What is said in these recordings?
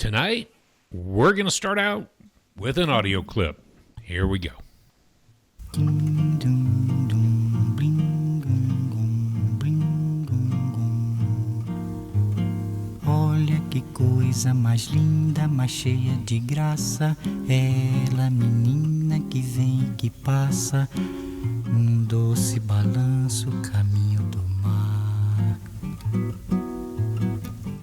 Tonight, we're going to start out with an audio clip. Here we go. Olha que coisa mais linda, mais cheia de graça. Ela, menina que vem e que passa, num doce balanço, caminho do mar.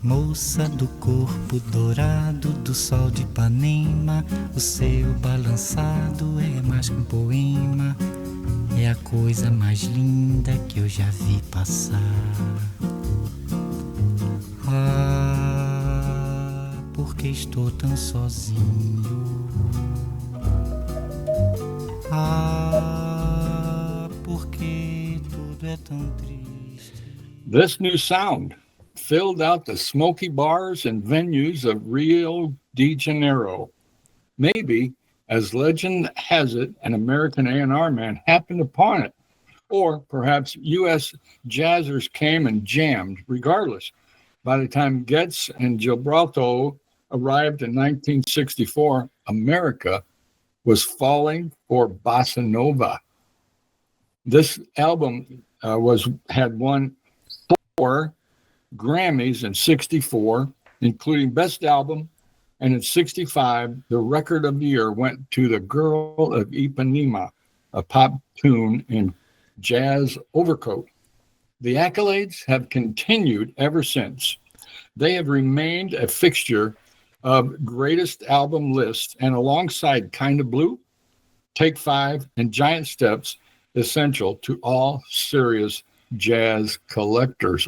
Moça do corpo dourado do sol de Ipanema, o seu balançado é mais que um poema. É a coisa mais linda que eu já vi passar. Ah, porque estou tão sozinho. Ah, porque tudo é tão triste. This new sound filled out the smoky bars and venues of Rio de Janeiro. Maybe, as legend has it, an American A&R man happened upon it, or perhaps U.S. jazzers came and jammed. Regardless, by the time Getz and Gilberto arrived in 1964, America was falling for bossa nova. This album had won 4 Grammys in 64, including Best Album, and in 65, the record of the year went to The Girl of Ipanema, a pop tune in jazz overcoat. The accolades have continued ever since. They have remained a fixture of greatest album lists, and alongside Kinda Blue, Take 5, and Giant Steps, essential to all serious jazz collectors.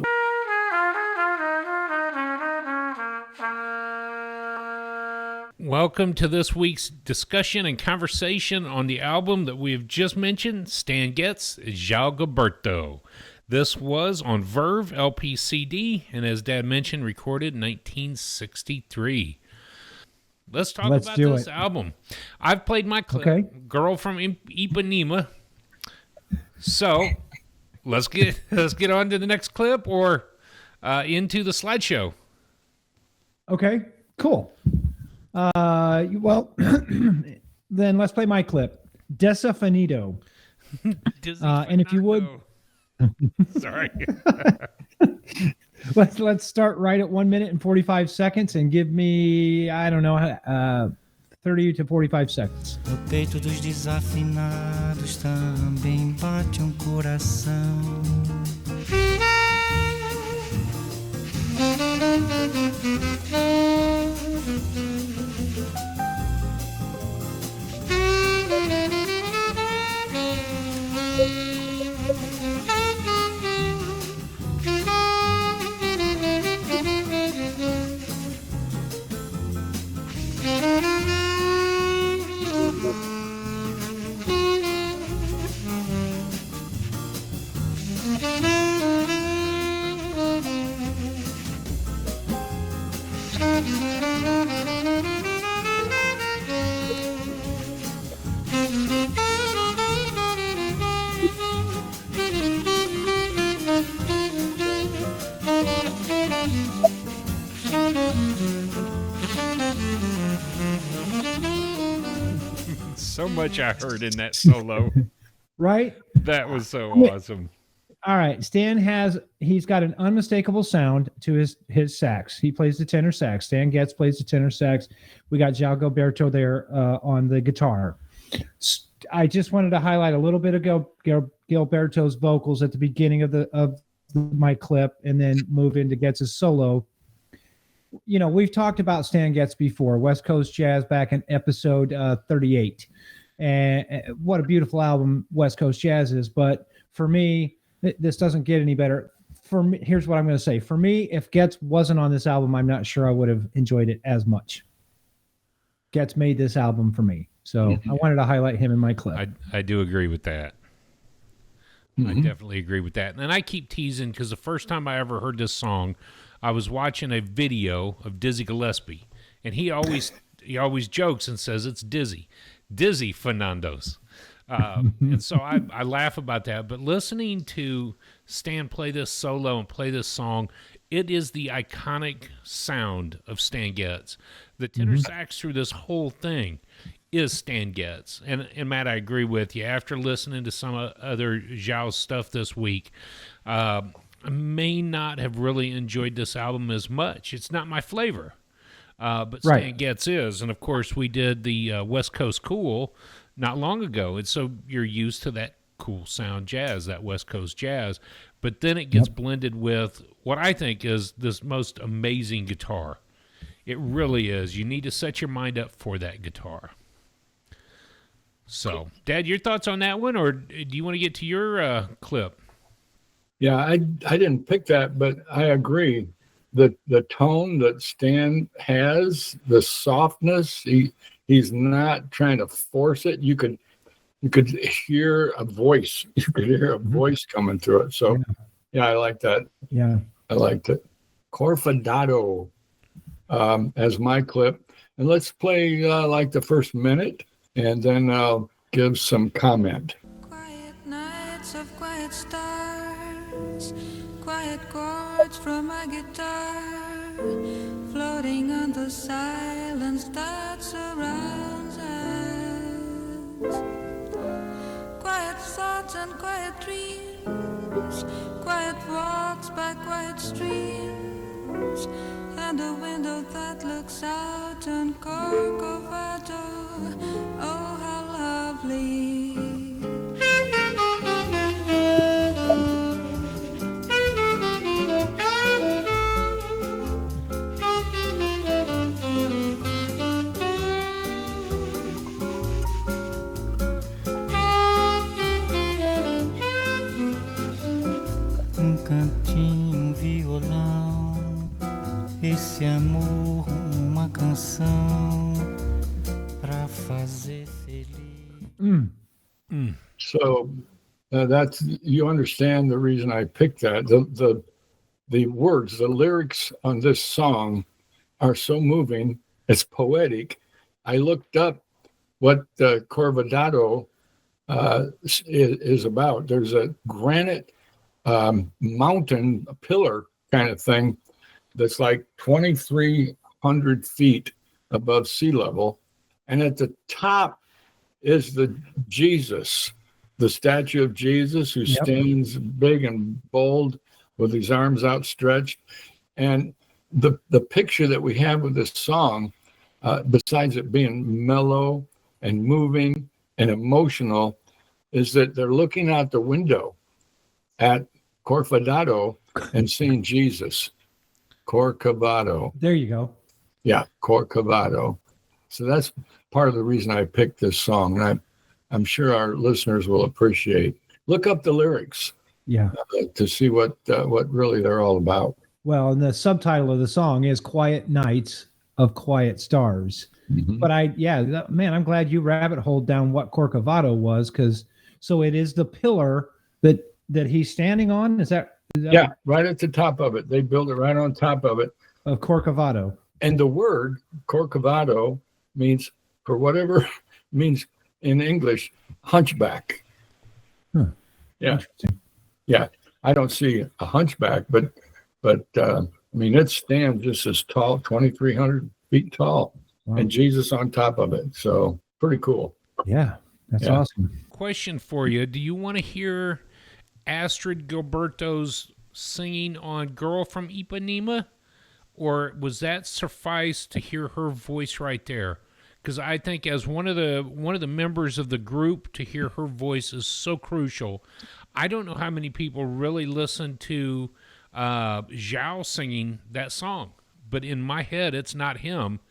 Welcome to this week's discussion and conversation on the album that we have just mentioned, Stan Getz, João Gilberto. This was on Verve LP CD, and as Dad mentioned, recorded in 1963. Let's talk about this album. I've played my clip, okay. Girl from Ipanema. So let's get on to the next clip or into the slideshow. Okay, cool. Well, then let's play my clip. Desafinito. And if you would, sorry. let's start right at 1 minute and 45 seconds and give me, I don't know, 30 to 45 seconds. No peito dos desafinados também bate coração. So much I heard in that solo. Right? That was so awesome. All right. He's got an unmistakable sound to his sax. He plays the tenor sax. Stan Getz plays the tenor sax. We got João Gilberto there on the guitar. I just wanted to highlight a little bit of Gilberto's vocals at the beginning of my clip and then move into Getz's solo. You know, we've talked about Stan Getz before, West Coast Jazz, back in episode 38. And what a beautiful album West Coast Jazz is. But for me, this doesn't get any better. For me, here's what I'm going to say. For me, if Getz wasn't on this album, I'm not sure I would have enjoyed it as much. Getz made this album for me. So I wanted to highlight him in my clip. I do agree with that. Mm-hmm. I definitely agree with that. And I keep teasing because the first time I ever heard this song, I was watching a video of Dizzy Gillespie, and he always jokes and says it's Dizzy Fernandes. And so I laugh about that. But listening to Stan play this solo and play this song, It is the iconic sound of Stan Getz. The tenor sax through this whole thing is Stan Getz. And Matt, I agree with you. After listening to some other Zhao's stuff this week, I may not have really enjoyed this album as much. It's not my flavor, but Stan Getz is. And, of course, we did the West Coast Cool not long ago. And so you're used to that cool sound jazz, that West Coast jazz. But then it gets blended with what I think is this most amazing guitar. It really is. You need to set your mind up for that guitar. So, Dad, your thoughts on that one, or do you want to get to your clip? Yeah, I didn't pick that, but I agree. The tone that Stan has, the softness, he's not trying to force it. You could hear a voice. You could hear a voice coming through it. So, yeah, I like that. Yeah, I liked it. Corfadado as my clip. And let's play like the first minute, and then I'll give some comment. Quiet nights of quiet stars, quiet chords from my guitar, floating on the silence that surrounds us. Quiet thoughts and quiet dreams, quiet walks by quiet streams, and a window that looks out on Corcovado. Oh, how lovely. Cantinho, violão, esse amor, uma canção pra fazer feliz. So that's, you understand the reason I picked that. The words, the lyrics on this song are so moving. It's poetic. I looked up what Corcovado is about. There's a granite mountain, a pillar kind of thing that's like 2,300 feet above sea level. And at the top is the Jesus, the statue of Jesus, who stands big and bold with his arms outstretched. And the picture that we have with this song, besides it being mellow and moving and emotional, is that they're looking out the window at Corcovado and seeing Jesus. Corcovado. there you go. Yeah, Corcovado. So that's part of the reason I picked this song. And I'm sure our listeners will appreciate. Look up the lyrics Yeah. to see what really they're all about. Well, and the subtitle of the song is "Quiet Nights of Quiet Stars." But man, I'm glad you rabbit holed down what Corcovado was, because so it is the pillar that he's standing on. Is that Yeah, right at the top of it. They built it right on top of it. of Corcovado? And the word Corcovado means, for whatever means in English, hunchback. Huh. Yeah, Interesting. yeah. I don't see a hunchback, but I mean, it stands just as tall, 2,300 feet tall, Wow. and Jesus on top of it. So pretty cool. Yeah, that's Yeah. awesome. Question for you. Do you want to hear Astrid Gilberto's singing on Girl from Ipanema? Or was that suffice to hear her voice right there? Because I think as one of the members of the group, to hear her voice is so crucial. I don't know how many people really listen to Zhao singing that song, but in my head, it's not him.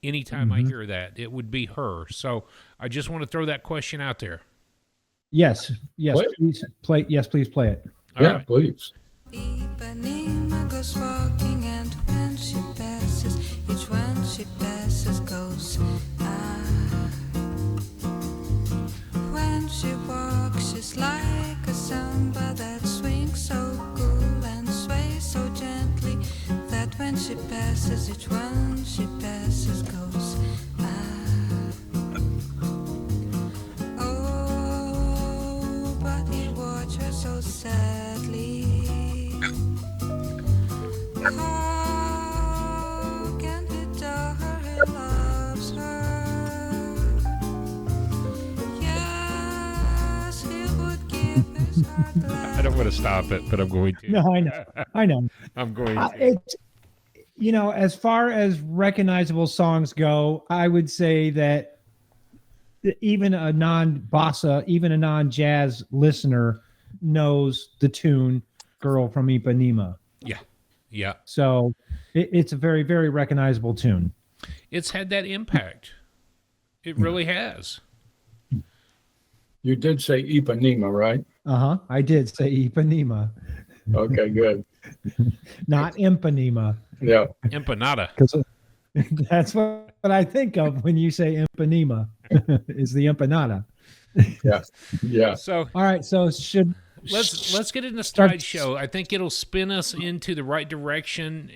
Anytime I hear that, it would be her. So I just want to throw that question out there. Yes, What? please play. Yes, please play it. All Yeah, right. please. Ipanema goes walking, and when she passes, each one she passes goes When she walks, she's like a samba that swings so cool and sways so gently that when she passes, each one she passes goes Oh, but he watched her so sadly. How can he tell her he loves her? Yes, he would give his heart I don't want to stop it, but I'm going to. No, I know. I'm going to. It's, as far as recognizable songs go, I would say that even a non-bossa, even a non-jazz listener knows the tune "Girl from Ipanema." Yeah. Yeah. So it's a very, very recognizable tune. It's had that impact. It really has. You did say Ipanema, right? I did say Ipanema, Okay, good. not Impanema, Yeah. Empanada. because that's what I think of when you say Impanema is the empanada. Yeah. So All right, so let's get in the Start- slideshow. I think it'll spin us into the right direction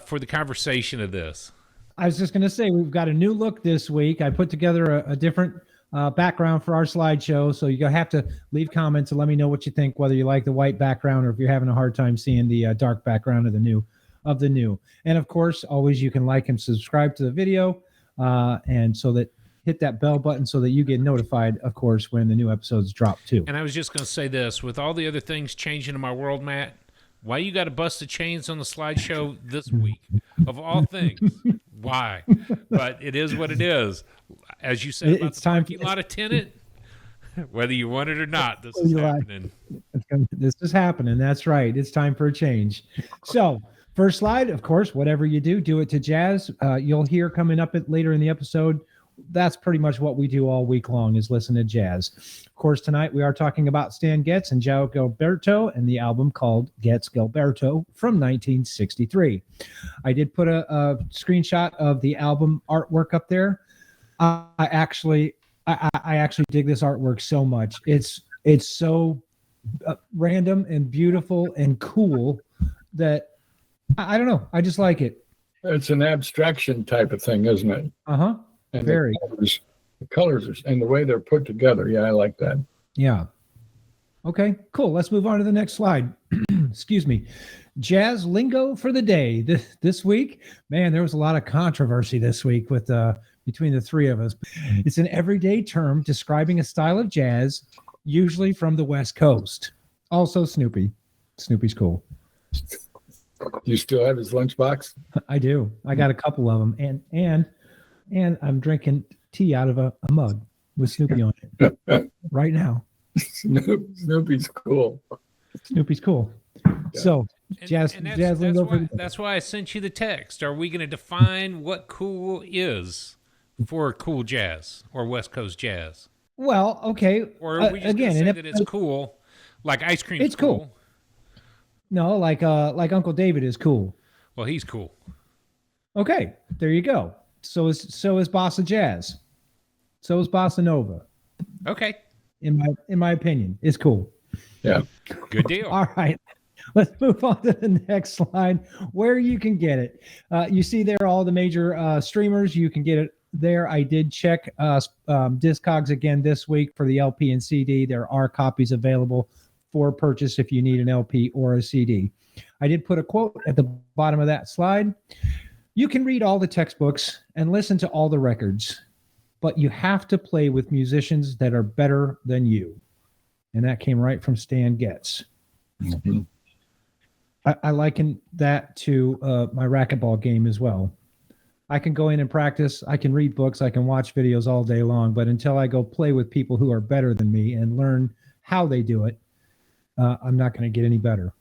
for the conversation of this. I was just going to say we've got a new look this week. I put together a different background for our slideshow, so you have to leave comments and let me know what you think, whether you like the white background or if you're having a hard time seeing the dark background of the new. And of course, always you can like and subscribe to the video, and so that hit that bell button so that you get notified, of course, when the new episodes drop too. And I was just going to say this: with all the other things changing in my world, Matt, why you got to bust the chains on the slideshow this week, of all things? Why? But it is what it is. As you said about It's the time parking for- lot attendant, whether you want it or not, this Whether is you like- happening. This is happening. That's right. It's time for a change. So, first slide, of course, whatever you do it to jazz. You'll hear coming up later in the episode. That's pretty much what we do all week long is listen to jazz. Of course, tonight we are talking about Stan Getz and João Gilberto and the album called Getz Gilberto from 1963. I did put a screenshot of the album artwork up there. I actually dig this artwork so much. It's so random and beautiful and cool that I don't know. I just like it. It's an abstraction type of thing, isn't it? And Very. The colors and the way they're put together. Yeah, I like that. Yeah. Okay, cool. Let's move on to the next slide. Excuse me. Jazz lingo for the day. This week, man, there was a lot of controversy this week with between the three of us. It's an everyday term describing a style of jazz, usually from the West Coast. Also Snoopy. Snoopy's cool. Do you still have his lunchbox? I do. I got a couple of them, and I'm drinking tea out of a mug with Snoopy on it right now. Snoopy's cool. Snoopy's cool. So jazz lingo for the day. That's why I sent you the text. Are we going to define what cool is for cool jazz or West Coast jazz? Well, okay. Or are we just again, going to say that it's cool, like ice cream? It's cool. No, like Uncle David is cool. Well, he's cool. Okay, there you go. So is bossa jazz. So is bossa nova. Okay, In my opinion, it's cool. Yeah. good deal. All right, let's move on to the next slide where you can get it. You see there all the major streamers. You can get it there. I did check Discogs again this week for the LP and CD. There are copies available for purchase if you need an LP or a CD. I did put a quote at the bottom of that slide. You can read all the textbooks and listen to all the records, but you have to play with musicians that are better than you. And that came right from Stan Getz. Mm-hmm. I liken that to my racquetball game as well. I can go in and practice. I can read books. I can watch videos all day long. But until I go play with people who are better than me and learn how they do it, I'm not going to get any better.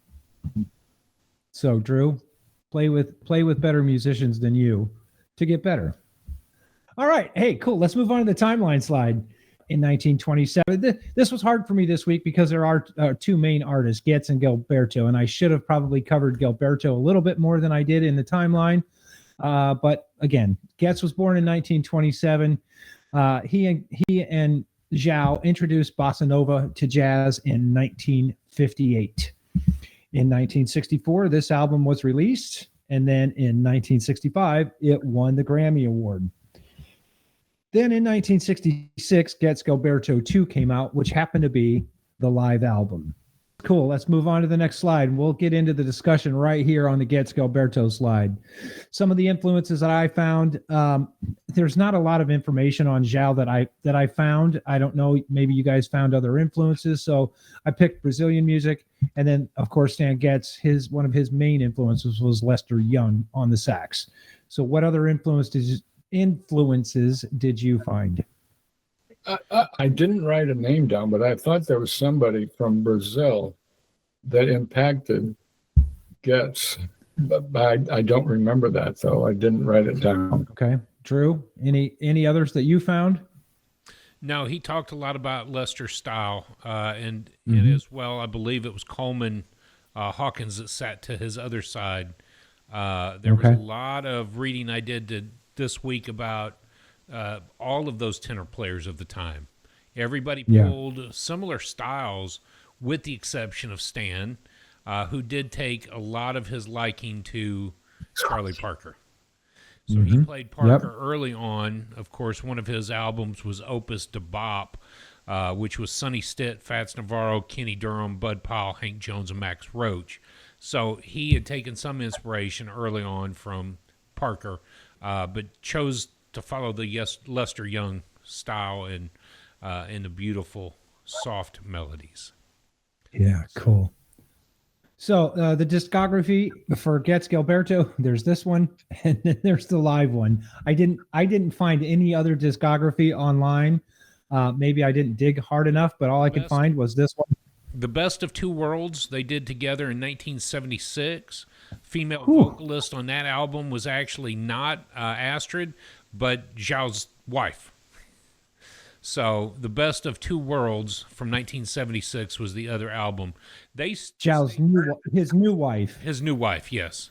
So, Drew, play with better musicians than you to get better. All right. Hey, cool. Let's move on to the timeline slide. In 1927, this was hard for me this week because there are two main artists, Getz and Gilberto, and I should have probably covered Gilberto a little bit more than I did in the timeline. But again, Getz was born in 1927. He and João introduced bossa nova to jazz in 1958. In 1964, this album was released, and then in 1965, it won the Grammy Award. Then in 1966, Getz Gilberto 2 came out, which happened to be the live album. Cool. Let's move on to the next slide. And we'll get into the discussion right here on the Gets Gilberto slide. Some of the influences that I found, there's not a lot of information on João that I found. I don't know. Maybe you guys found other influences. So I picked Brazilian music. And then, of course, Stan Getz, one of his main influences was Lester Young on the sax. So what other influences did you find? I didn't write a name down, but I thought there was somebody from Brazil that impacted Getz. But I don't remember that, though. I didn't write it down. Okay. Drew, any others that you found? No, he talked a lot about Lester's style, and as well, I believe it was Coleman Hawkins that sat to his other side. There was a lot of reading I did this week about all of those tenor players of the time. Everybody pulled similar styles, with the exception of Stan, who did take a lot of his liking to Charlie Parker. So he played Parker early on. Of course, one of his albums was Opus de Bop, which was Sonny Stitt, Fats Navarro, Kenny Durham, Bud Powell, Hank Jones, and Max Roach. So he had taken some inspiration early on from Parker, but chose to follow the Lester Young style and the beautiful, soft melodies. Yeah, cool. So the discography for Gets Gilberto, there's this one, and then there's the live one. I didn't find any other discography online. Maybe I didn't dig hard enough, but all I could find was this one. The Best of Two Worlds they did together in 1976. Female vocalist on that album was actually not Astrid, but João's wife. So the Best of Two Worlds from 1976 was the other album. João's his new wife. His new wife, yes.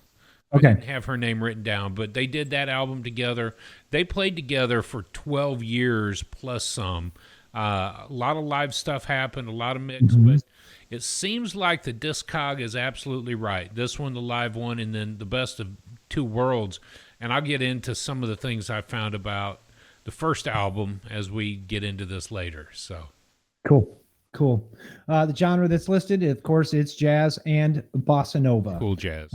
Okay. I didn't have her name written down, but they did that album together. They played together for 12 years plus some. A lot of live stuff happened, a lot of mix, but it seems like the Discog is absolutely right. This one, the live one, and then the Best of Two Worlds. And I'll get into some of the things I found about the first album as we get into this later. So cool. The genre that's listed, of course, it's jazz and bossa nova. Cool jazz.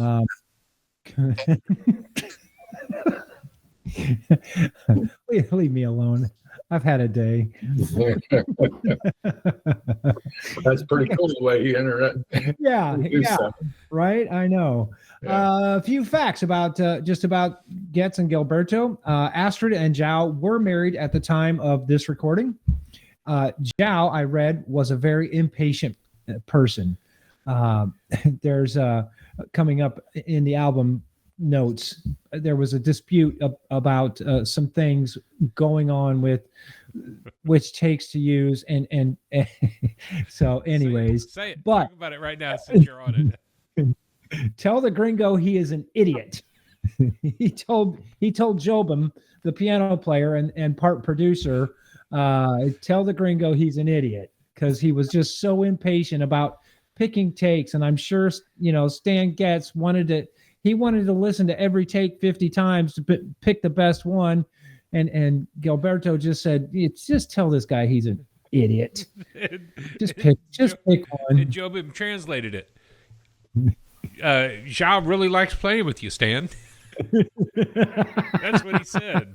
Leave me alone. I've had a day. That's pretty cool the way he entered it. Yeah, right. I know. A few facts about just about Getz and Gilberto. Astrid and João were married at the time of this recording. João, I read, was a very impatient person. There's coming up in the album notes, there was a dispute about some things going on with which takes to use and so anyways say it. But talk about it right now since you're on it. Tell the gringo he is an idiot. he told Jobim, the piano player and part producer, tell the gringo he's an idiot, because he was just so impatient about picking takes. And I'm sure Stan Getz wanted to listen to every take 50 times to pick the best one. And Gilberto just said, just tell this guy he's an idiot. Just pick one. And Jobim translated it. João really likes playing with you, Stan. That's what he said.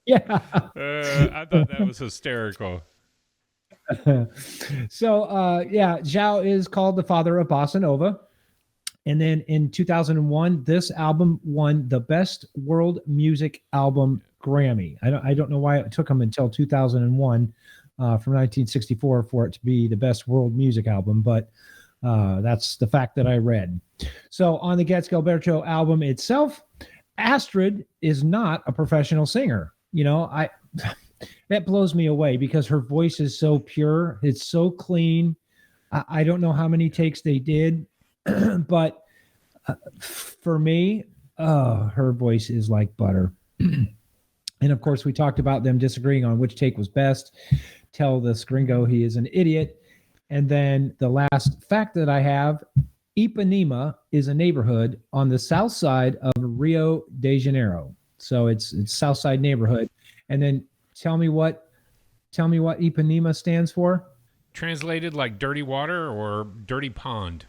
Yeah. I thought that was hysterical. So, João is called the father of bossa nova. And then in 2001, this album won the Best World Music Album Grammy. I don't know why it took him until 2001 from 1964 for it to be the Best World Music Album, but that's the fact that I read. So on the Gets Gilberto album itself, Astrid is not a professional singer. That blows me away because her voice is so pure. It's so clean. I don't know how many takes they did, but for me, her voice is like butter. And of course, we talked about them disagreeing on which take was best. Tell this gringo he is an idiot. And then the last fact that I have, Ipanema is a neighborhood on the south side of Rio de Janeiro. So it's south side neighborhood. And then tell me what Ipanema stands for. translated like dirty water or dirty pond.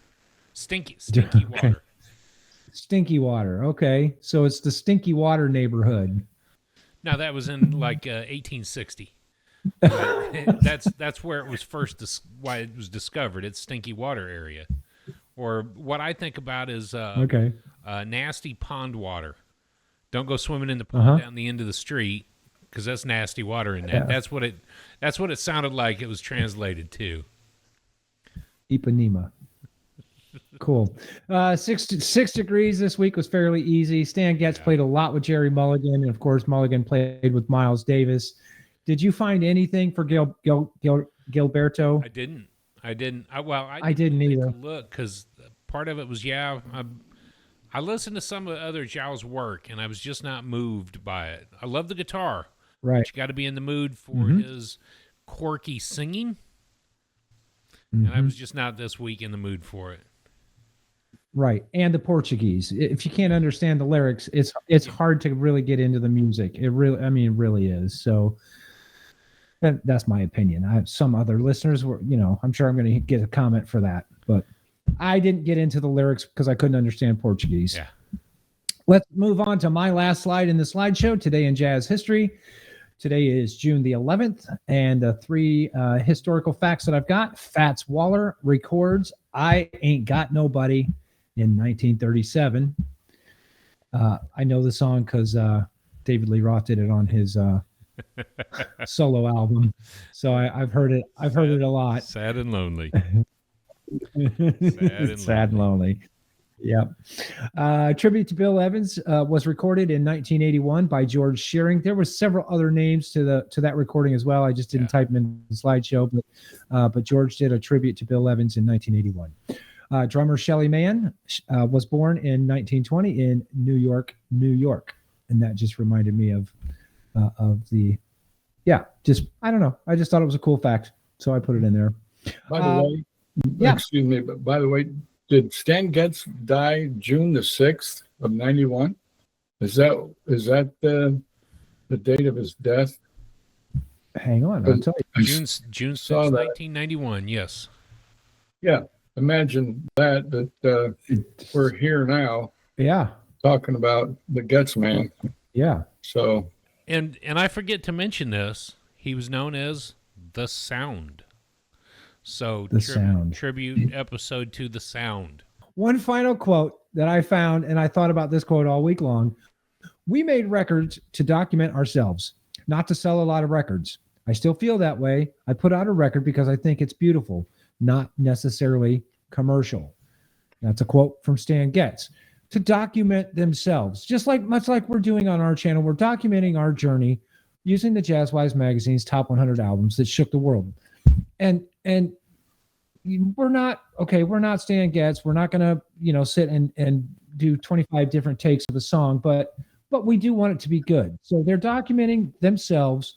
Stinky water. Stinky water. Okay, so it's the stinky water neighborhood. Now that was in like 1860. That's where it was why it was discovered. It's stinky water area. Or what I think about is Okay. Nasty pond water. Don't go swimming in the pond down the end of the street because that's nasty water in there. Yeah. That's what it sounded like it was translated to. Ipanema. Cool. 6 degrees this week was fairly easy. Stan Getz played a lot with Jerry Mulligan, and of course Mulligan played with Miles Davis. Did you find anything for Gilberto? I didn't. I didn't take either. a look because part of it was I listened to some of the other Zhao's work and I was just not moved by it. I love the guitar. Right. But you got to be in the mood for his quirky singing. And I was just not this week in the mood for it. Right. And the Portuguese. If you can't understand the lyrics, it's hard to really get into the music. It really is. So that's my opinion. I have some other listeners were, I'm sure I'm going to get a comment for that, but I didn't get into the lyrics because I couldn't understand Portuguese. Yeah. Let's move on to my last slide in the slideshow today in jazz history. Today is June the 11th, and the 3 historical facts that I've got. Fats Waller records I Ain't Got Nobody in 1937. I know the song because David Lee Roth did it on his solo album, so I've heard it. I've heard it a lot. Sad and lonely. Sad and lonely. Yep. Tribute to Bill Evans was recorded in 1981 by George Shearing. There were several other names to that recording as well. I just didn't type them in the slideshow, but George did a tribute to Bill Evans in 1981. Drummer Shelly Manne was born in 1920 in New York, New York, and that just reminded me of the. Yeah, just I don't know. I just thought it was a cool fact, so I put it in there. By the way, excuse me, but by the way, did Stan Getz die June the 6th of 91? Is that the date of his death? Hang on, I'll tell you. June 6th, 1991. Yes. Yeah, imagine that we're here now. Yeah. Talking about the Getz man. Yeah. So. And I forget to mention this. He was known as The Sound. So tribute episode to The Sound. One final quote that I found, and I thought about this quote all week long. We made records to document ourselves, not to sell a lot of records. I still feel that way. I put out a record because I think it's beautiful, not necessarily commercial. That's a quote from Stan Getz. To document themselves, much like we're doing on our channel, we're documenting our journey using the Jazzwise magazine's top 100 albums that shook the world. And we're not Stan Getz. We're not going to, sit and do 25 different takes of a song, but we do want it to be good. So they're documenting themselves.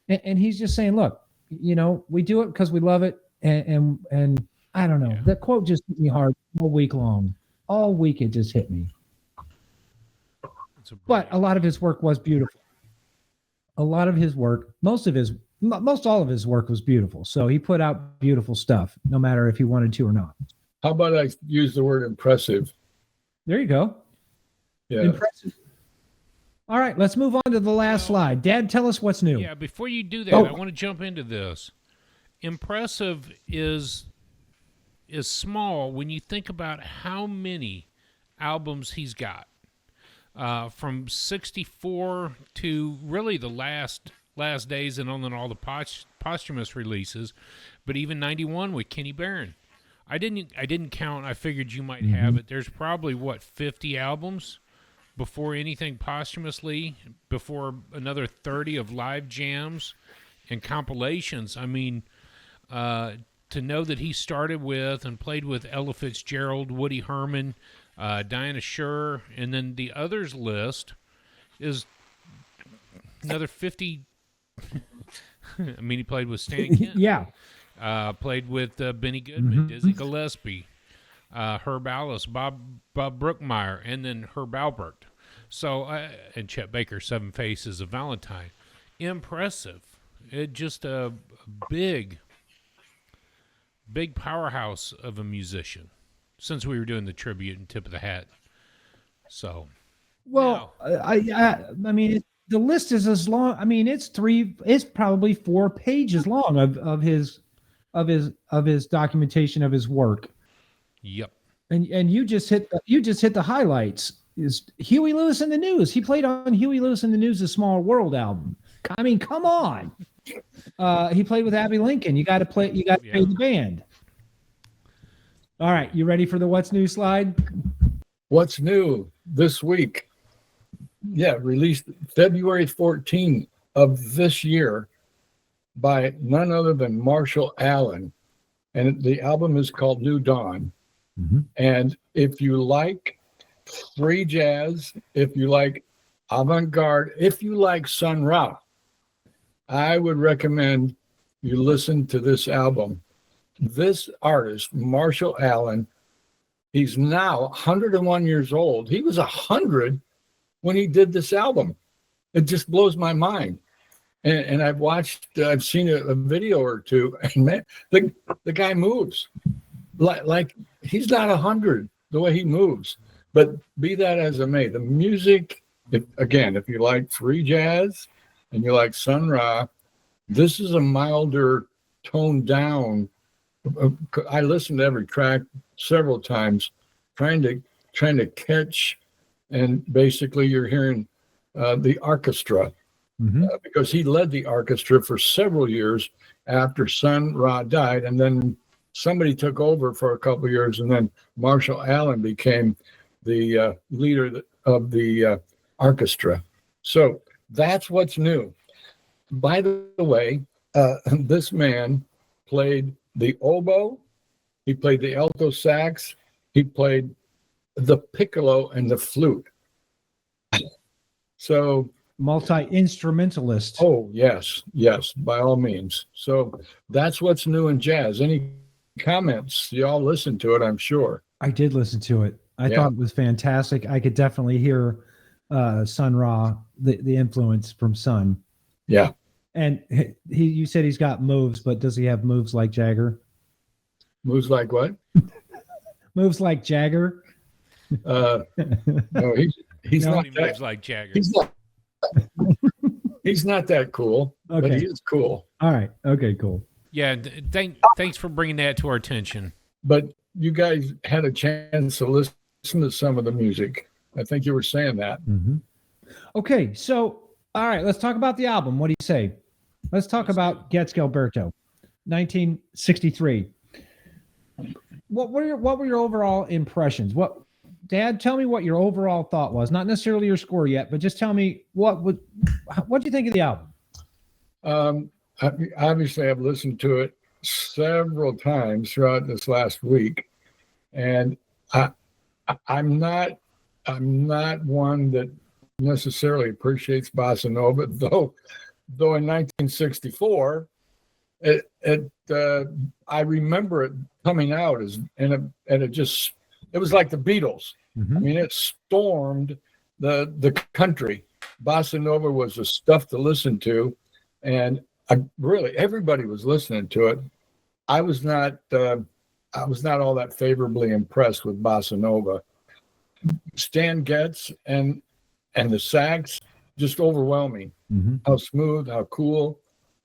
And he's just saying, look, we do it because we love it. And I don't know, that quote just hit me hard all week long. All week it just hit me. But a lot of his work was beautiful. A lot of his work, most all of his work was beautiful. So he put out beautiful stuff, no matter if he wanted to or not. How about I use the word impressive? There you go. Yeah. Impressive. All right, let's move on to the last slide. Dad, tell us what's new. Yeah, before you do that, I want to jump into this. Impressive is small when you think about how many albums he's got. From 64 to really the last days and on all the posthumous releases, but even 91 with Kenny Barron. I didn't count. I figured you might have it. There's probably 50 albums before anything posthumously, before another 30 of live jams and compilations. I mean, to know that he started with and played with Ella Fitzgerald, Woody Herman, Dinah Shore, and then the others list is another 50. I mean, he played with Stan Kent. Yeah. Played with Benny Goodman, Dizzy Gillespie, Herb Alice, Bob Brookmeyer, and then Herb Alpert. So, and Chet Baker, Seven Faces of Valentine. Impressive. It just a big big powerhouse of a musician. Since we were doing the tribute and tip of the hat, so Well, I mean, the list is as long. I mean, it's probably 4 pages long of his documentation of his work. yep. And you just hit the highlights. Is Huey Lewis in the News? He played on Huey Lewis in the News' A Small World album. I mean, come on. He played with Abbey Lincoln. You got to pay the band. All right, you ready for the what's new slide? What's new this week? Yeah, released February 14th of this year by none other than Marshall Allen. And the album is called New Dawn. Mm-hmm. And if you like free jazz, if you like avant-garde, if you like Sun Ra, I would recommend you listen to this album. This artist, Marshall Allen, he's now 101 years old. He was 100 when he did this album. It just blows my mind. And I've seen a video or two, and man, the guy moves like he's not 100 the way he moves. But be that as it may, the music, if you like free jazz and you like Sun Ra, this is a milder, toned down. I listened to every track several times, trying to catch, and basically you're hearing the orchestra, because he led the orchestra for several years after Sun Ra died, and then somebody took over for a couple of years, and then Marshall Allen became the leader of the orchestra. So that's what's new. By the way, this man played the oboe, he played the alto sax, he played the piccolo and the flute. So multi-instrumentalist. Oh, yes, by all means. So that's what's new in jazz. Any comments? Y'all listen to it, I'm sure. I did listen to it. I thought it was fantastic. I could definitely hear Sun Ra, the influence from Sun. Yeah. And you said he's got moves, but does he have moves like Jagger? Moves like what? Moves like Jagger? No, he's No, not he that, moves like Jagger. he's not that cool, but Okay. he is cool. All right. Okay, cool. Yeah, thanks for bringing that to our attention. But you guys had a chance to listen to some of the music. I think you were saying that. Mm-hmm. Okay, so all right, let's talk about the album. What do you say? Let's talk about Getz Gilberto, 1963. What were your overall impressions? Dad, tell me what your overall thought was. Not necessarily your score yet, but just tell me what do you think of the album? Obviously, I've listened to it several times throughout this last week, and I'm not one that necessarily appreciates bossa nova, though in 1964, I remember it coming out and it was like the Beatles. Mm-hmm. I mean, it stormed the country. Bossa nova was the stuff to listen to, and really everybody was listening to it. I was not all that favorably impressed with bossa nova. Stan Getz and the sax, just overwhelming. Mm-hmm. How smooth, how cool,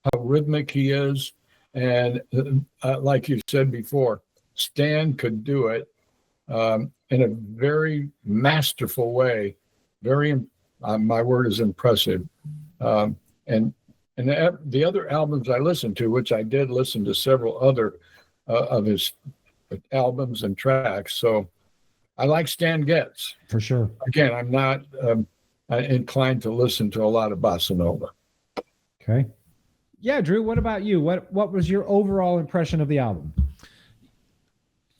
how rhythmic he is. And like you said before, Stan could do it in a very masterful way. Very, my word is impressive. And the other albums I listened to, which I did listen to several other of his albums and tracks. So I like Stan Getz. For sure. Again, I'm not inclined to listen to a lot of bossa nova. Okay. Yeah, Drew, what about you? What was your overall impression of the album?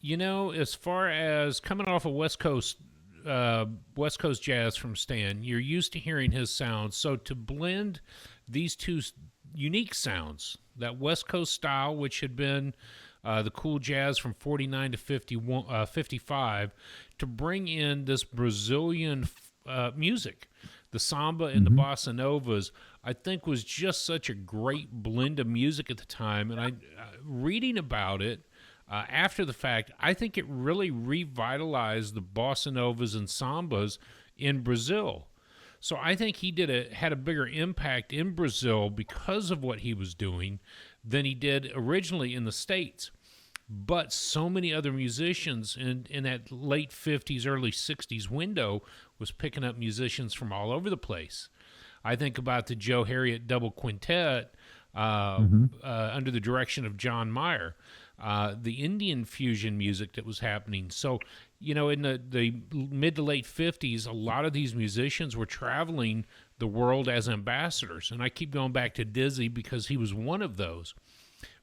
You know, as far as coming off of West Coast jazz from Stan, you're used to hearing his sounds. So to blend these two unique sounds, that West Coast style, which had been the cool jazz from 49 to 55, to bring in this Brazilian music, the samba and the bossa novas, I think was just such a great blend of music at the time. And reading about it, after the fact, I think it really revitalized the bossa novas and sambas in Brazil. So I think he had a bigger impact in Brazil because of what he was doing than he did originally in the States. But so many other musicians in that late 50s, early 60s window was picking up musicians from all over the place. I think about the Joe Harriet Double Quintet under the direction of John Mayer, the Indian fusion music that was happening. So, in the mid to late 50s, a lot of these musicians were traveling the world as ambassadors. And I keep going back to Dizzy because he was one of those,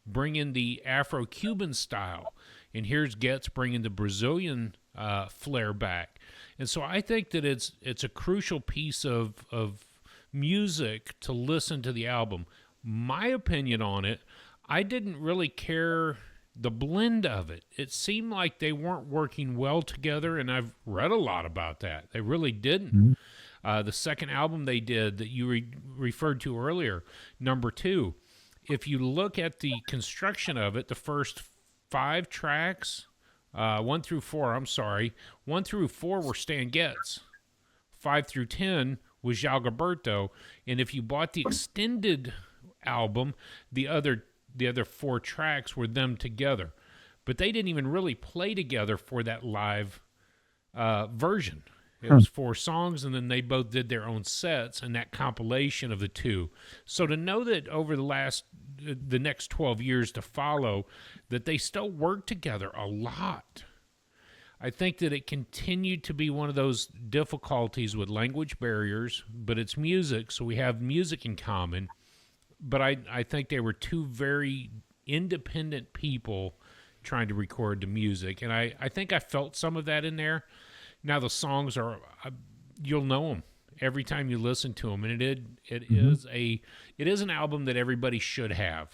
bringing the Afro-Cuban style. And here's Getz bringing the Brazilian flair back. And so I think that it's a crucial piece of music to listen to the album. My opinion on it, I didn't really care the blend of it. It seemed like they weren't working well together, and I've read a lot about that. They really didn't. The second album they did that you referred to earlier, number 2, if you look at the construction of it, the first 5 tracks, 1 through 4 were Stan Getz. 5 through 10 was João Gilberto, and if you bought the extended album, the other 4 tracks were them together. But they didn't even really play together for that live version. It was 4 songs, and then they both did their own sets and that compilation of the 2. So to know that over the next 12 years to follow, that they still worked together a lot. I think that it continued to be one of those difficulties with language barriers, but it's music, so we have music in common. But I think they were 2 very independent people trying to record the music, and I think I felt some of that in there. Now the songs are, you'll know them every time you listen to them, and it is an album that everybody should have.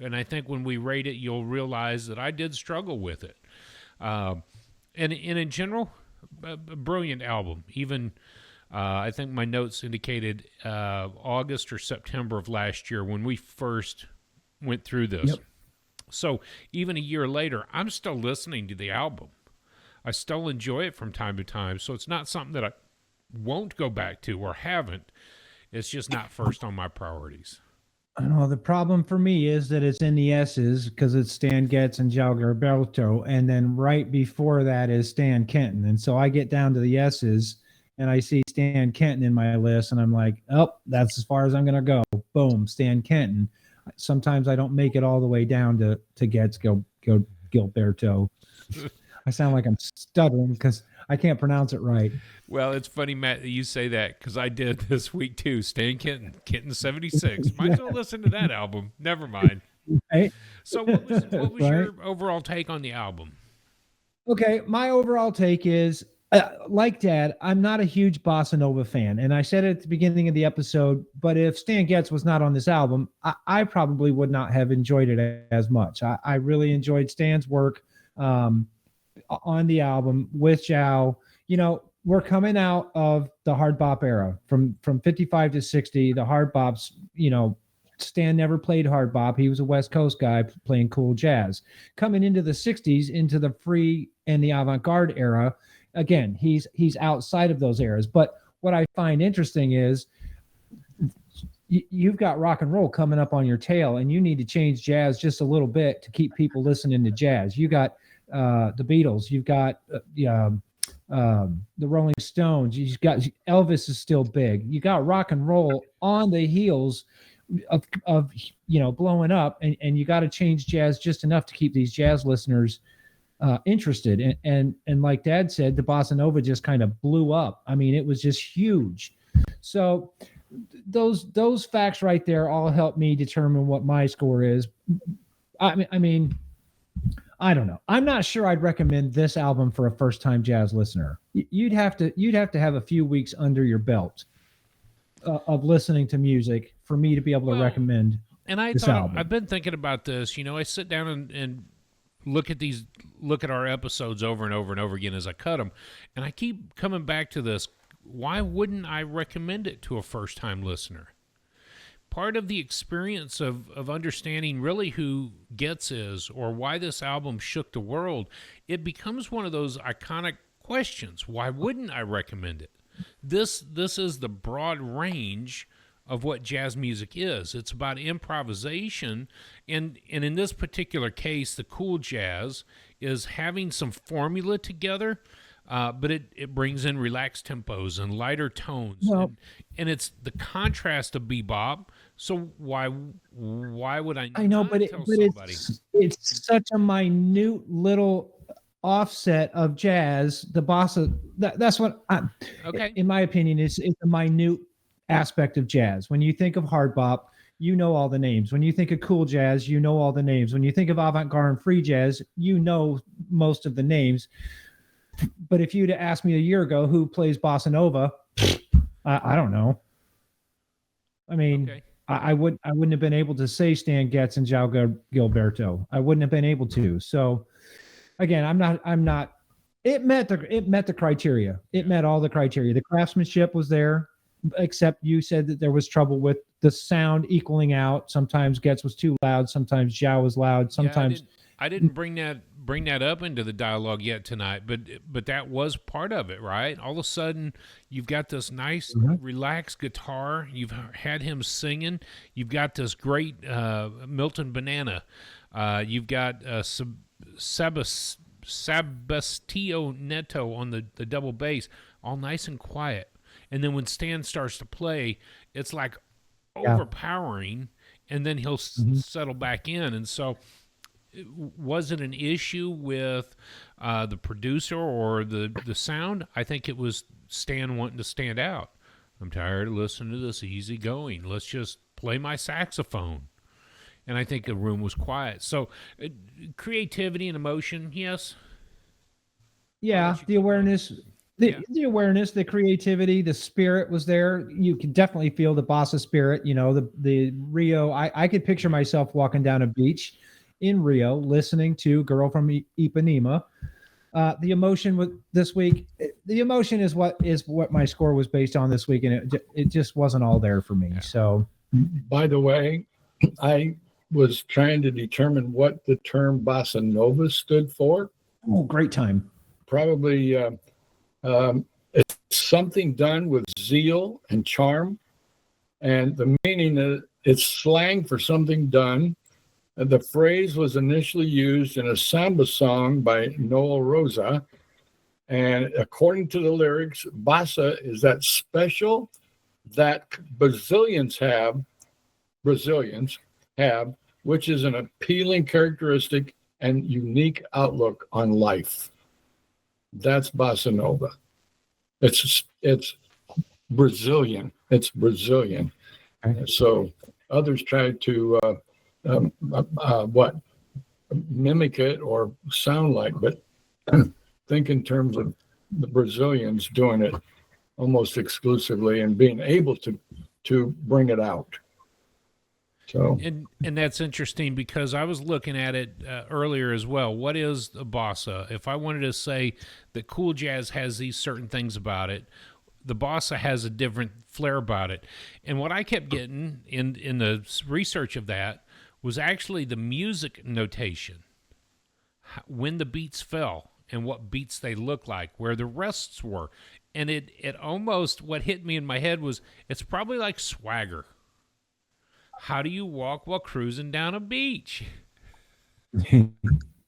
And I think when we rate it, you'll realize that I did struggle with it. And in general, a brilliant album. Even I think my notes indicated August or September of last year when we first went through this. Yep. So even a year later, I'm still listening to the album. I still enjoy it from time to time. So it's not something that I won't go back to or haven't. It's just not first on my priorities. Well, the problem for me is that it's in the S's because it's Stan Getz and João Gilberto, and then right before that is Stan Kenton. And so I get down to the S's, and I see Stan Kenton in my list, and I'm like, oh, that's as far as I'm going to go. Boom, Stan Kenton. Sometimes I don't make it all the way down to Getz Gilberto. I sound like I'm stuttering because I can't pronounce it right. Well, it's funny, Matt, that you say that because I did this week too. Stan Kenton 76. Might as well listen to that album. Never mind. Right? So what was Right? your overall take on the album? Okay, my overall take is, like Dad, I'm not a huge bossa nova fan, and I said it at the beginning of the episode. But if Stan Getz was not on this album, I probably would not have enjoyed it as much. I really enjoyed Stan's work on the album with João. We're coming out of the hard bop era from 55 to 60. The hard bops, Stan never played hard bop. He was a West Coast guy playing cool jazz. Coming into the 60s, into the free and the avant-garde era, again, he's outside of those eras. But what I find interesting is you've got rock and roll coming up on your tail, and you need to change jazz just a little bit to keep people listening to jazz. You got the Beatles. You've got the Rolling Stones. You've got Elvis is still big. You got rock and roll on the heels of blowing up, and you got to change jazz just enough to keep these jazz listeners interested. And like Dad said, the bossa nova just kind of blew up. I mean, it was just huge. So those facts right there all help me determine what my score is. I mean, I don't know. I'm not sure I'd recommend this album for a first-time jazz listener. You'd have to have a few weeks under your belt of listening to music for me to be able to recommend. And this album. I've been thinking about this. I sit down and look at our episodes over and over and over again as I cut them, and I keep coming back to this. Why wouldn't I recommend it to a first-time listener? part of the experience of understanding really who Getz is or why this album shook the world. It becomes one of those iconic questions. Why wouldn't I recommend it? This is the broad range of what jazz music is. It's about improvisation, and in this particular case, the cool jazz is having some formula together, but it brings in relaxed tempos and lighter tones, Well- and it's the contrast of bebop. So why would I? I know, not but tell somebody? it's such a minute little offset of jazz. The bossa, that's what Okay. in my opinion, it's a minute aspect of jazz. When you think of hard bop, you know all the names. When you think of cool jazz, you know all the names. When you think of avant-garde and free jazz, you know most of the names. But if you'd asked me a year ago who plays bossa nova, I don't know. I mean, Okay. I wouldn't have been able to say Stan Getz and João Gilberto. I wouldn't have been able to. So again, I'm not. It met the criteria. It met all the criteria. The craftsmanship was there, except you said that there was trouble with the sound equaling out. Sometimes Getz was too loud. Sometimes João was loud. Sometimes I didn't bring that up into the dialogue yet tonight, but that was part of it, right? All of a sudden, you've got this nice, relaxed guitar. You've had him singing. You've got this great Milton Banana. You've got Sebastião Neto on the double bass, all nice and quiet. And then when Stan starts to play, it's like overpowering, and then he'll settle back in. And so, was it an issue with the producer or the sound? I think it was Stan wanting to stand out. I'm tired of listening to this easy going. Let's just play my saxophone. And I think the room was quiet. So creativity and emotion, yes. yeah, the awareness, the awareness, the creativity, the spirit was there. You could definitely feel the bossa spirit. You know, the Rio. I could picture myself walking down a beach in Rio, listening to "Girl from Ipanema." The emotion with this week, the emotion is what my score was based on this week, and it just wasn't all there for me. Yeah. So, By the way, I was trying to determine what the term bossa nova stood for. oh, great time. Probably it's something done with zeal and charm. And the meaning is it's slang for something done. The phrase was initially used in a samba song by Noel Rosa. And according to the lyrics, bossa is that special that Brazilians have, which is an appealing characteristic and unique outlook on life. That's bossa nova. It's Brazilian. It's Brazilian. So others try to mimic it or sound like, but think in terms of the Brazilians doing it almost exclusively and being able to bring it out. So And that's interesting because I was looking at it earlier as well. What is the bossa? If I wanted to say that cool jazz has these certain things about it, the bossa has a different flair about it. And what I kept getting in the research of that was actually the music notation, when the beats fell and what beats they look like, where the rests were. And it almost, what hit me in my head was, it's probably like swagger. How do you walk while cruising down a beach?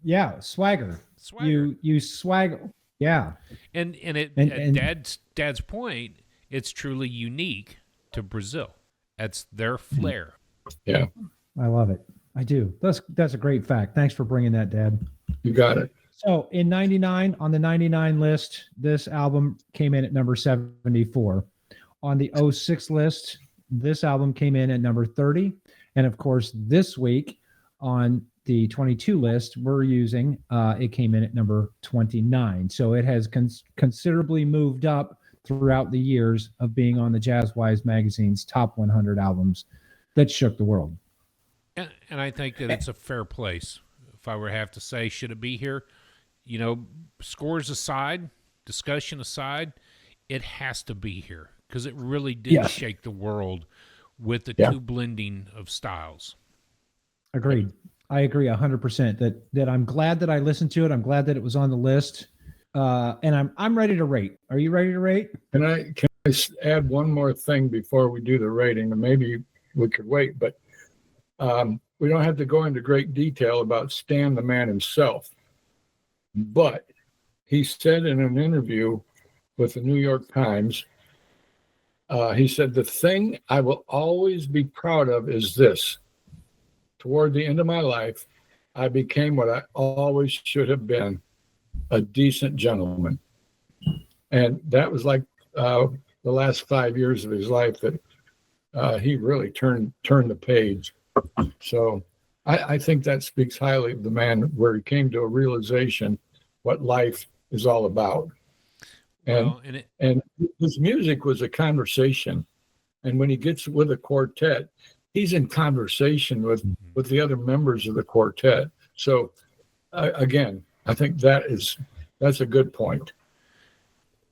Yeah, swagger. Swagger. You swagger. Yeah. And And- Dad's point, it's truly unique to Brazil. That's their flair. yeah, I love it. I do. That's a great fact. Thanks for bringing that, Dad. you got it. So in 99, on the 99 list, this album came in at number 74. On the 06 list, this album came in at number 30. And of course, this week on the 22 list, we're using, it came in at number 29. So it has considerably moved up throughout the years of being on the Jazzwise magazine's top 100 albums that shook the world. And I think that it's a fair place. If I were to have to say, should it be here? You know, scores aside, discussion aside, it has to be here because it really did Yes. shake the world with the Yeah. two blending of styles. Agreed. I agree 100% that I'm glad that I listened to it. I'm glad that it was on the list. And I'm ready to rate. Are you ready to rate? Can I add one more thing before we do the rating? And maybe we could wait, but we don't have to go into great detail about Stan the man himself. But he said in an interview with the New York Times, he said, "The thing I will always be proud of is this. Toward the end of my life, I became what I always should have been, a decent gentleman." And that was like the last 5 years of his life that he really turned the page. So I think that speaks highly of the man, where he came to a realization what life is all about. And his music was a conversation. And when he gets with a quartet, he's in conversation with the other members of the quartet. So again, I think that's a good point.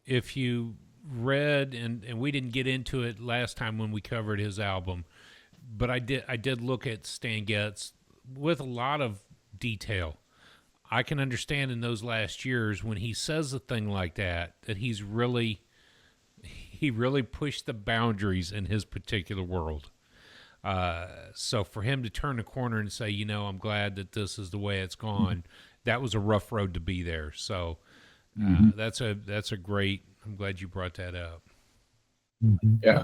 If you read, and we didn't get into it last time when we covered his album, but I did look at Stan Getz with a lot of detail. I can understand in those last years when he says a thing like that he really pushed the boundaries in his particular world. So for him to turn the corner and say, I'm glad that this is the way it's gone, that was a rough road to be there. So that's a great, I'm glad you brought that up. Yeah.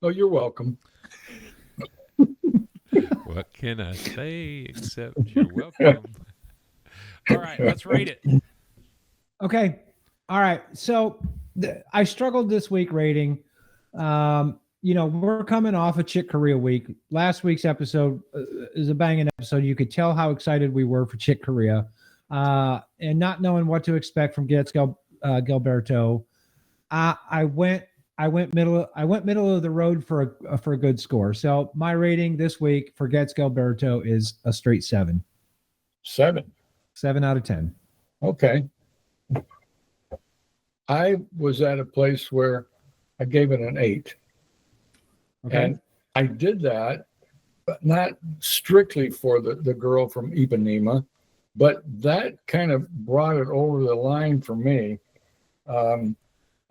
Oh, you're welcome. What can I say except you're welcome? All right, let's rate it. Okay. All right. So I struggled this week rating. We're coming off a Chick Corea week. Last week's episode is a banging episode. You could tell how excited we were for Chick Corea, and not knowing what to expect from Getz Gilberto. I went middle of the road for a good score. So my rating this week for Getz Gilberto is a straight 7. 7. 7 out of 10. Okay. I was at a place where I gave it an 8. Okay. And I did that, but not strictly for the girl from Ipanema, but that kind of brought it over the line for me.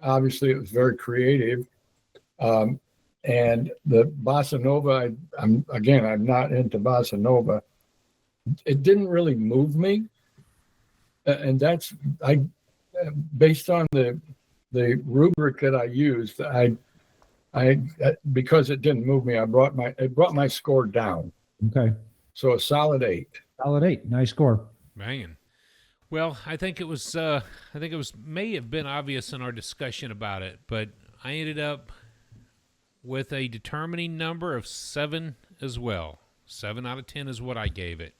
Obviously, it was very creative. And the bossa nova, I'm not into bossa nova. It didn't really move me. And that's, based on the rubric that I used, I because it didn't move me, it brought my score down. Okay. So a solid 8. Solid 8. Nice score. Banging. Well, I think it was may have been obvious in our discussion about it, but I ended up with a determining number of 7 as well. 7 out of 10 is what I gave it.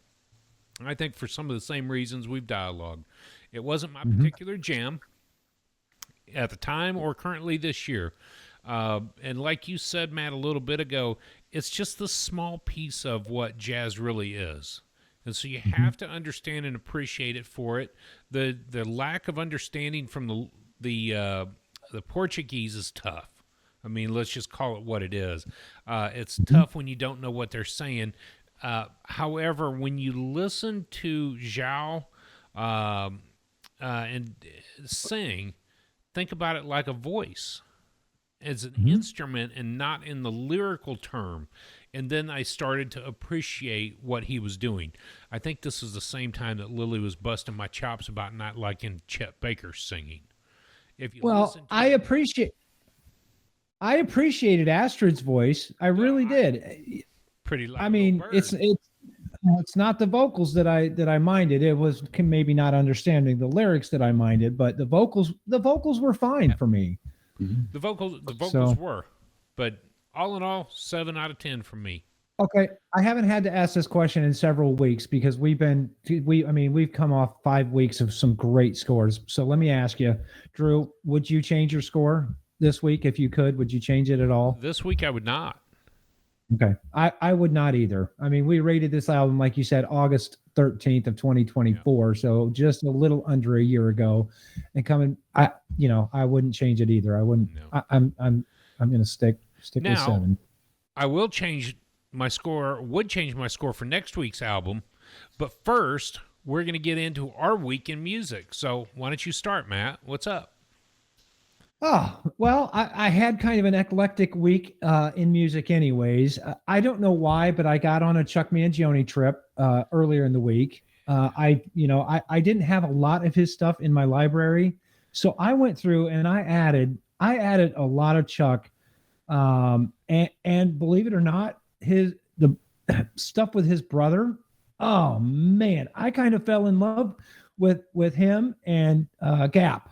I think for some of the same reasons we've dialogued. It wasn't my particular jam at the time or currently this year. And like you said, Matt, a little bit ago, it's just the small piece of what jazz really is. And so you have to understand and appreciate it for it. The lack of understanding from the Portuguese is tough. I mean, let's just call it what it is. It's tough when you don't know what they're saying. However, when you listen to João and sing, think about it like a voice. As an instrument and not in the lyrical term. And then I started to appreciate what he was doing. I think this is the same time that Lily was busting my chops about not liking Chet Baker singing. If you listen to I appreciated Astrid's voice. I really did. Pretty like I mean, it's not the vocals that I minded. It was maybe not understanding the lyrics that I minded, but the vocals were fine for me. The vocals were, but all in all, 7 out of 10 from me. Okay, I haven't had to ask this question in several weeks because we've come off 5 weeks of some great scores. So let me ask you, Drew, would you change your score this week if you could? Would you change it at all? This week I would not. Okay, I would not either. I mean, we rated this album, like you said, August 13th of 2024, so just a little under a year ago, and I wouldn't change it either. I wouldn't. No. I'm going to stick Stick with Now, 7. I will change my score, would change my score for next week's album. But first, we're going to get into our week in music. So why don't you start, Matt? What's up? Oh, well, I had kind of an eclectic week in music anyways. I don't know why, but I got on a Chuck Mangione trip earlier in the week. I didn't have a lot of his stuff in my library. So I went through and I added a lot of Chuck. And believe it or not, the stuff with his brother. Oh man, I kind of fell in love with him and Gap.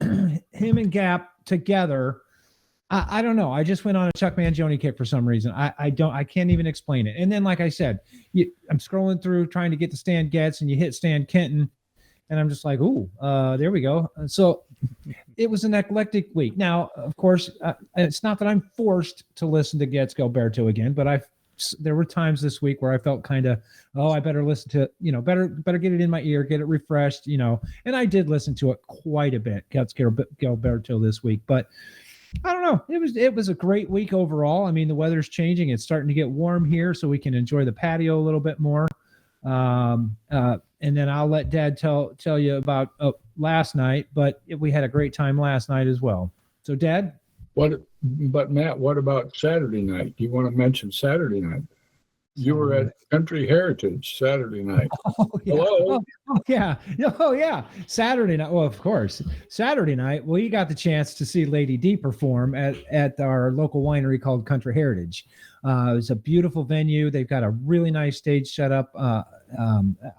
Him and Gap together. I don't know. I just went on a Chuck Mangione kick for some reason. I can't even explain it. And then, like I said, I'm scrolling through trying to get to Stan Getz, and you hit Stan Kenton, and I'm just like, ooh, there we go. So it was an eclectic week. Now, of course, it's not that I'm forced to listen to Getz Gilberto again, but there were times this week where I felt kind of, I better listen to, better get it in my ear, get it refreshed, and I did listen to it quite a bit, Getz Gilberto this week, but I don't know. It was a great week overall. I mean, the weather's changing. It's starting to get warm here, so we can enjoy the patio a little bit more. And then I'll let Dad tell you about last night, but we had a great time last night as well. So, Dad? But Matt, what about Saturday night? You want to mention Saturday night? You were at Country Heritage Saturday night. Oh, yeah. Hello? Oh, yeah. Oh, yeah. Saturday night. Well, of course. Saturday night, we got the chance to see Lady D perform at our local winery called Country Heritage. It was a beautiful venue. They've got a really nice stage set up.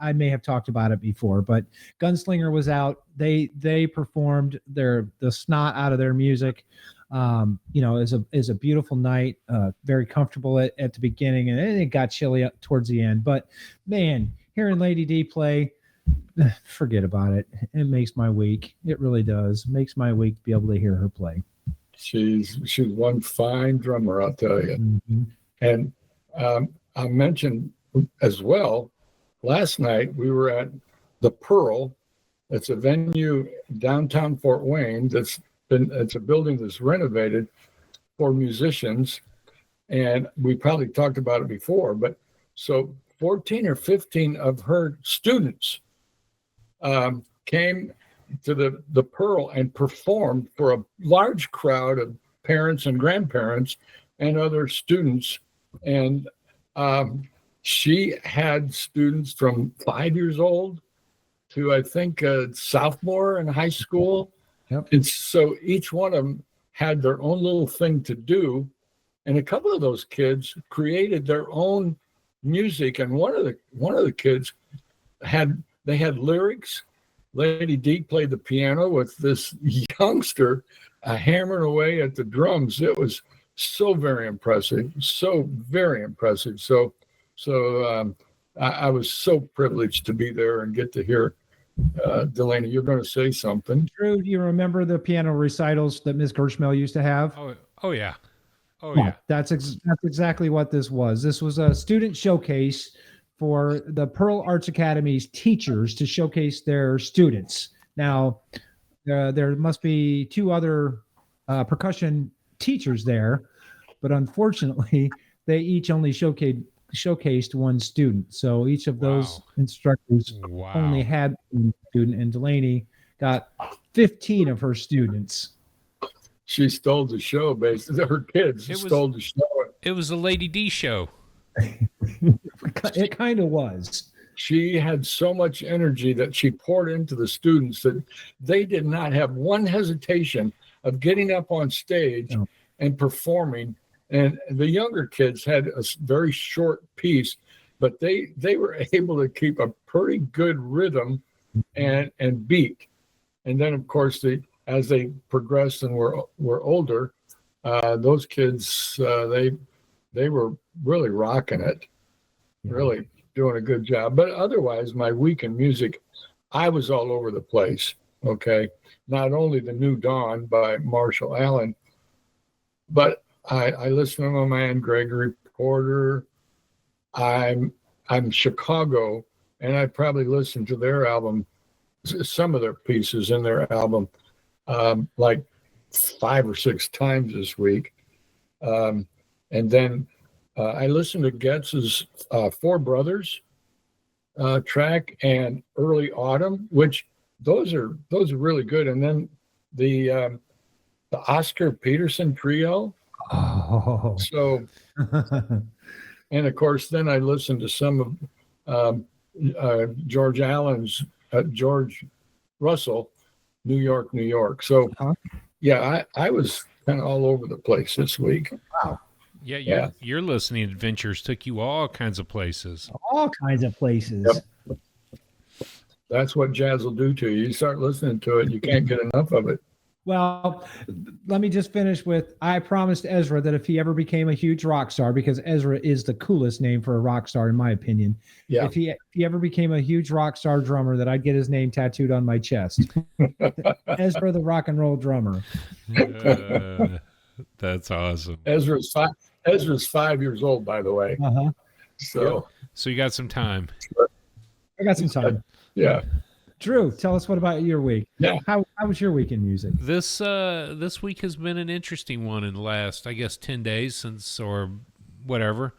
I may have talked about it before, but Gunslinger was out. They performed the snot out of their music. Is a beautiful night, very comfortable at the beginning, and it got chilly towards the end. But man, hearing Lady D play, forget about it. It makes my week. It really does. It makes my week to be able to hear her play. She's one fine drummer, I'll tell you. Mm-hmm. And I mentioned as well, last night we were at the Pearl. It's a venue downtown Fort Wayne it's a building that's renovated for musicians, and we probably talked about it before, but so 14 or 15 of her students came to the Pearl and performed for a large crowd of parents and grandparents and other students. And she had students from 5 years old to, I think, a sophomore in high school. Yep. And so each one of them had their own little thing to do. And a couple of those kids created their own music. And one of the kids had lyrics. Lady D played the piano with this youngster hammering away at the drums. It was so very impressive. So very impressive. So I was so privileged to be there and get to hear Delaney, you're going to say something. Drew, do you remember the piano recitals that Ms. Gershmel used to have? Oh yeah. Yeah. That's exactly what this was. This was a student showcase for the Pearl Arts Academy's teachers to showcase their students. Now, there must be 2 other percussion teachers there, but unfortunately, they each only showcased one student. So each of those instructors only had one student, and Delaney got 15 of her students. She stole the show, basically. Her kids stole the show. It was a Lady D show. It kind of was. She had so much energy that she poured into the students that they did not have one hesitation of getting up on stage and performing. And the younger kids had a very short piece, but they were able to keep a pretty good rhythm and beat. And then, of course, as they progressed and were older, those kids they were really rocking it, really doing a good job. But otherwise, my week in music, I was all over the place. Okay, not only the New Dawn by Marshall Allen, but I listen to my man Gregory Porter. I'm Chicago, and I probably listen to their album, some of their pieces in their album, like 5 or 6 times this week. And then I listened to Getz's Four Brothers track and Early Autumn, which those are really good. And then the Oscar Peterson Trio. Oh. So, and of course, then I listened to some of George Russell, New York, New York. So, yeah, I was kind of all over the place this week. Wow. Yeah, your listening adventures took you all kinds of places. All kinds of places. Yep. That's what jazz will do to you. You start listening to it, you can't get enough of it. Well, let me just finish with, I promised Ezra that if he ever became a huge rock star, because Ezra is the coolest name for a rock star, in my opinion. Yeah. If he ever became a huge rock star drummer, that I'd get his name tattooed on my chest. Ezra, the rock and roll drummer. That's awesome. Ezra's 5 years old, by the way. Uh-huh. So you got some time. I got some time. Yeah. Drew, tell us what about your week? Yeah. How was your week in music? This week has been an interesting one in the last, I guess, 10 days since, or whatever.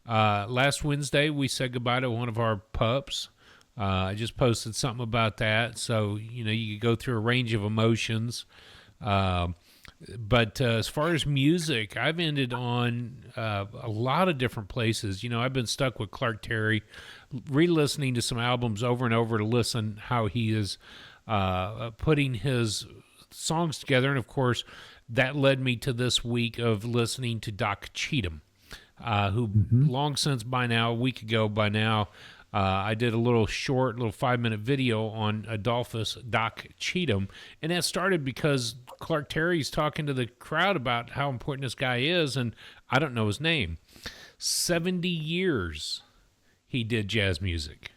Last Wednesday, we said goodbye to one of our pups. I just posted something about that. So, you could go through a range of emotions. But as far as music, I've ended on a lot of different places. I've been stuck with Clark Terry, re-listening to some albums over and over to listen how he is putting his songs together. And, of course, that led me to this week of listening to Doc Cheatham, who long since a week ago by now, I did a little 5-minute video on Adolphus Doc Cheatham. And that started because Clark Terry's talking to the crowd about how important this guy is, and I don't know his name. 70 years he did jazz music,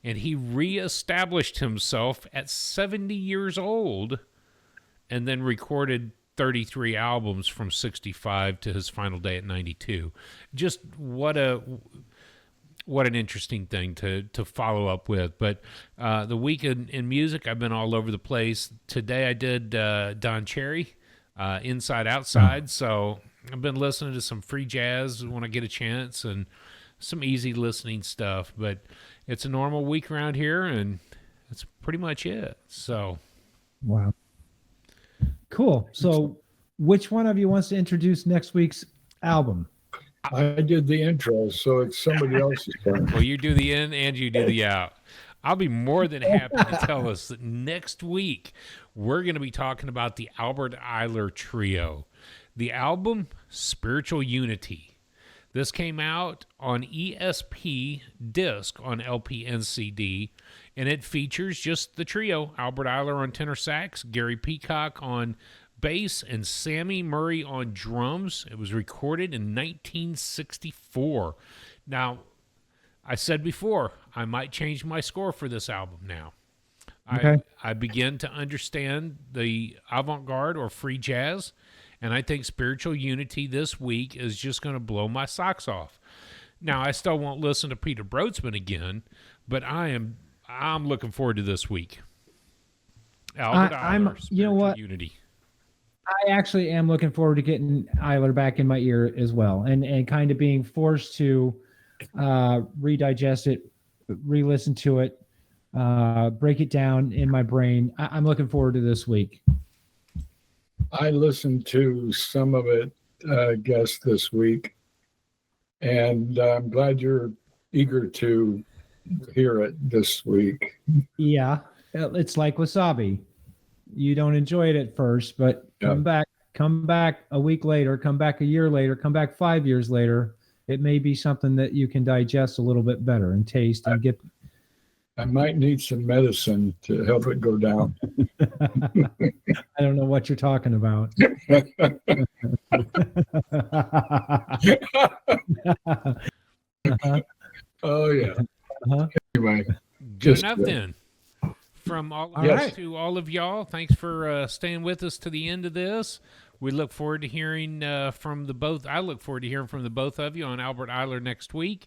and he reestablished himself at 70 years old and then recorded 33 albums from 65 to his final day at 92. Just what an interesting thing to follow up with. But the week in music, I've been all over the place. Today I did Don Cherry, Inside Outside. So I've been listening to some free jazz when I get a chance and some easy listening stuff. But it's a normal week around here, and that's pretty much it. So, wow. Cool. So which one of you wants to introduce next week's album? I did the intro, so it's somebody else's turn. Well, you do the in and you do the out. I'll be more than happy to tell us that next week we're going to be talking about the Albert Ayler Trio. The album, Spiritual Unity. This came out on ESP disc on LP and CD, and it features just the trio, Albert Ayler on tenor sax, Gary Peacock on bass, and Sammy Murray on drums. It was recorded in 1964. Now, I said before, I might change my score for this album now. Okay. I begin to understand the avant-garde or free jazz, and I think Spiritual Unity this week is just going to blow my socks off. Now, I still won't listen to Peter Broadsman again, but I'm looking forward to this week. Albert Ayler, Spiritual Unity. I actually am looking forward to getting Ayler back in my ear as well, and kind of being forced to redigest it, re-listen to it, break it down in my brain. I'm looking forward to this week. I listened to some of it, guest this week, and I'm glad you're eager to hear it this week. Yeah, it's like wasabi. You don't enjoy it at first, but come back a week later, come back a year later, come back 5 years later. It may be something that you can digest a little bit better and taste and get. I might need some medicine to help it go down. I don't know what you're talking about. Oh, yeah. Anyway. Good enough then. From all of us right. to all of y'all, thanks for staying with us to the end of this. We look forward to hearing from the both. I look forward to hearing from the both of you on Albert Ayler next week.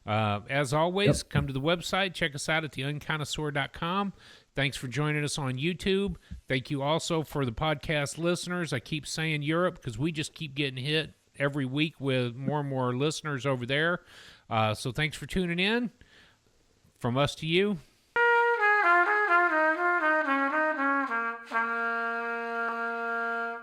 As always, come to the website. Check us out at theunconnoisseur.com. Thanks for joining us on YouTube. Thank you also for the podcast listeners. I keep saying Europe because we just keep getting hit every week with more and more listeners over there. So thanks for tuning in. From us to you,